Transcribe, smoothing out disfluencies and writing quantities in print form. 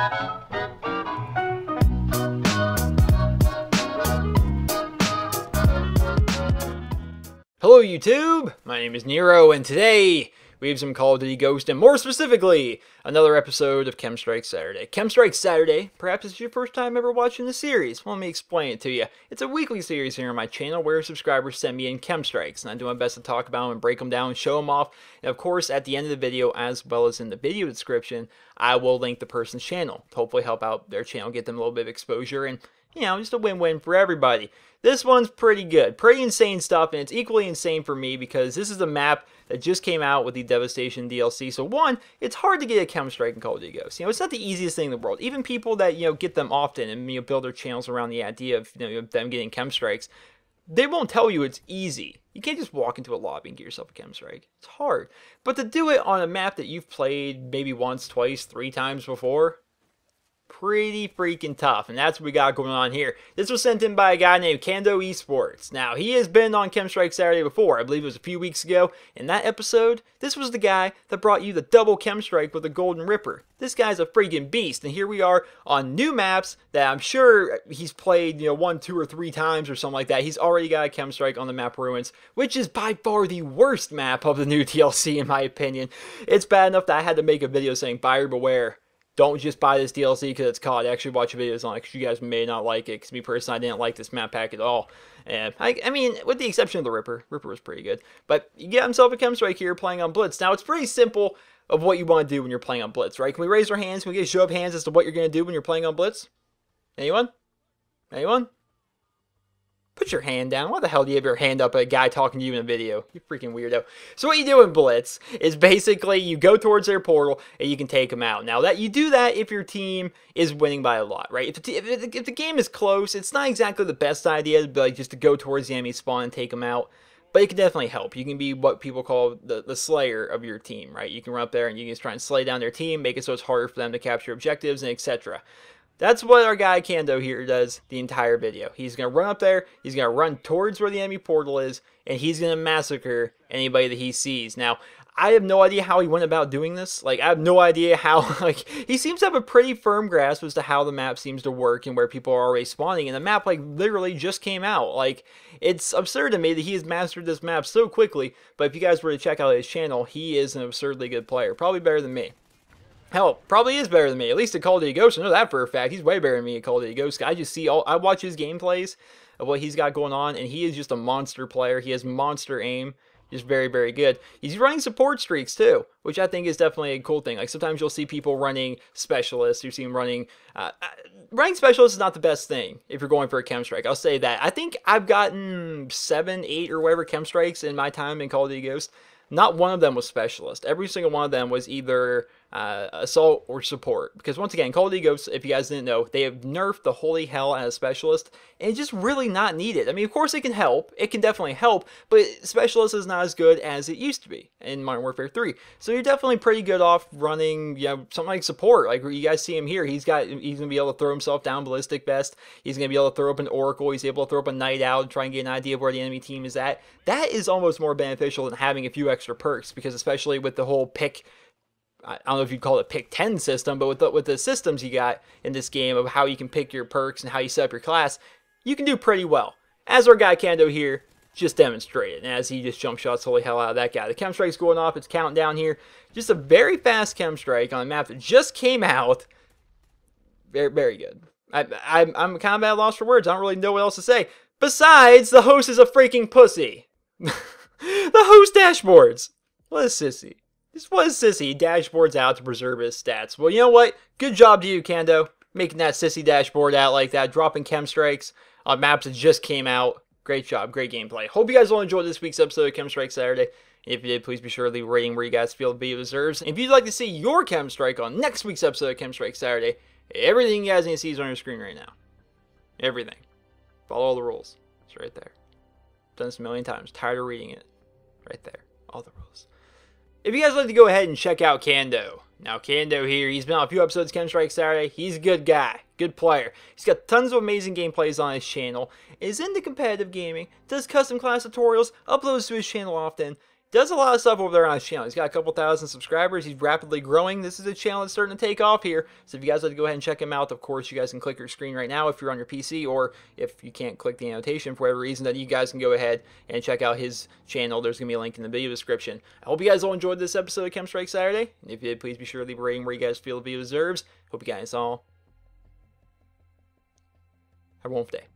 Hello YouTube, my name is Nero, and today we have some Call of Duty Ghost, and more specifically, another episode of KEM Strike Saturday. KEM Strike Saturday, perhaps it's your first time ever watching the series. Well, let me explain it to you. It's a weekly series here on my channel where subscribers send me in KEM Strikes, and I do my best to talk about them and break them down and show them off. And of course, at the end of the video, as well as in the video description, I will link the person's channel to hopefully help out their channel, get them a little bit of exposure, and you know, just a win-win for everybody. This one's pretty good. Pretty insane stuff, and it's equally insane for me because this is a map that just came out with the Devastation DLC. So one, it's hard to get a KEM Strike in Call of Duty Ghosts. You know, it's not the easiest thing in the world. Even people that, you know, get them often and, you know, build their channels around the idea of, you know, them getting KEM Strikes, they won't tell you it's easy. You can't just walk into a lobby and get yourself a KEM Strike. It's hard. But to do it on a map that you've played maybe once, twice, 3 times before, pretty freaking tough, and that's what we got going on here. This was sent in by a guy named Cando Esports. Now, he has been on KEM Strike Saturday before. I believe it was a few weeks ago. In that episode, this was the guy that brought you the double KEM Strike with the Golden Ripper. This guy's a freaking beast, and here we are on new maps that I'm sure he's played, you know, 1, 2, or 3 times or something like that. He's already got a KEM Strike on the map Ruins, which is by far the worst map of the new DLC, in my opinion. It's bad enough that I had to make a video saying, buyer beware. Don't just buy this DLC because it's COD. Actually watch videos on it because you guys may not like it. Because me personally, I didn't like this map pack at all. And I mean, with the exception of the Ripper. Ripper was pretty good. But you get himself a KEM Strike here playing on Blitz. Now, it's pretty simple of what you want to do when you're playing on Blitz, right? Can we raise our hands? Can we get a show of hands as to what you're going to do when you're playing on Blitz? Anyone? Anyone? Put your hand down. Why the hell do you have your hand up at a guy talking to you in a video? You freaking weirdo. So what you do in Blitz is basically you go towards their portal and you can take them out. Now, that you do that if your team is winning by a lot, right? If the game is close, it's not exactly the best idea, but like just to go towards the enemy spawn and take them out. But it can definitely help. You can be what people call the slayer of your team, right? You can run up there and you can just try and slay down their team, make it so it's harder for them to capture objectives, and etc. That's what our guy Cando here does the entire video. He's going to run up there, he's going to run towards where the enemy portal is, and he's going to massacre anybody that he sees. Now, I have no idea how he went about doing this. Like, I have no idea how, like, he seems to have a pretty firm grasp as to how the map seems to work and where people are already spawning. And the map, like, literally just came out. Like, it's absurd to me that he has mastered this map so quickly. But if you guys were to check out his channel, he is an absurdly good player. Probably better than me. Hell, probably is better than me. At least at Call of Duty Ghost. I know that for a fact. He's way better than me at Call of Duty Ghost. I watch his gameplays of what he's got going on, and he is just a monster player. He has monster aim. Just very, very good. He's running support streaks too, which I think is definitely a cool thing. Like sometimes you'll see people running specialists. You see them running. Running specialists is not the best thing if you're going for a KEM Strike. I'll say that. I think I've gotten 7, 8, or whatever KEM Strikes in my time in Call of Duty Ghost. Not one of them was specialist. Every single one of them was either assault or support. Because once again, Call of Duty Ghosts, if you guys didn't know, they have nerfed the holy hell out of specialist, and it's just really not needed. I mean, of course it can help. It can definitely help, but specialist is not as good as it used to be in Modern Warfare 3. So you're definitely pretty good off running, you know, something like support. Like you guys see him here. He's going to be able to throw himself down Ballistic Vest. He's going to be able to throw up an Oracle. He's able to throw up a Night Owl to try and get an idea of where the enemy team is at. That is almost more beneficial than having a few extra perks, because especially with the whole pick, I don't know if you'd call it pick 10 system, but with the systems you got in this game of how you can pick your perks and how you set up your class, you can do pretty well. As our guy Cando here just demonstrated, and as he just jump shots the holy hell out of that guy. The KEM Strike's going off, it's counting down here. Just a very fast KEM Strike on a map that just came out. Very, very good. I'm kind of at a loss for words. I don't really know what else to say. Besides, the host is a freaking pussy. The host dashboards. What a sissy. Just what a sissy. He dashboards out to preserve his stats. Well, you know what? Good job to you, Cando. Making that sissy dashboard out like that. Dropping KEM Strikes on maps that just came out. Great job. Great gameplay. Hope you guys all enjoyed this week's episode of KEM Strike Saturday. If you did, please be sure to leave a rating where you guys feel the video deserves. And if you'd like to see your KEM Strike on next week's episode of KEM Strike Saturday, everything you guys need to see is on your screen right now. Everything. Follow all the rules. It's right there. Done this a million times. Tired of reading it. Right there. All the rules. If you guys would like to go ahead and check out Cando. Now, Cando here, he's been on a few episodes of KEM Strike Saturday. He's a good guy. Good player. He's got tons of amazing gameplays on his channel. Is into competitive gaming. Does custom class tutorials. Uploads to his channel often. does a lot of stuff over there on his channel. He's got a couple thousand subscribers. He's rapidly growing. This is a channel that's starting to take off here. So if you guys like to go ahead and check him out, of course, you guys can click your screen right now if you're on your PC, or if you can't click the annotation for whatever reason, then you guys can go ahead and check out his channel. There's going to be a link in the video description. I hope you guys all enjoyed this episode of KEM Strike Saturday. And if you did, please be sure to leave a rating where you guys feel the video deserves. Hope you guys all have a wonderful day.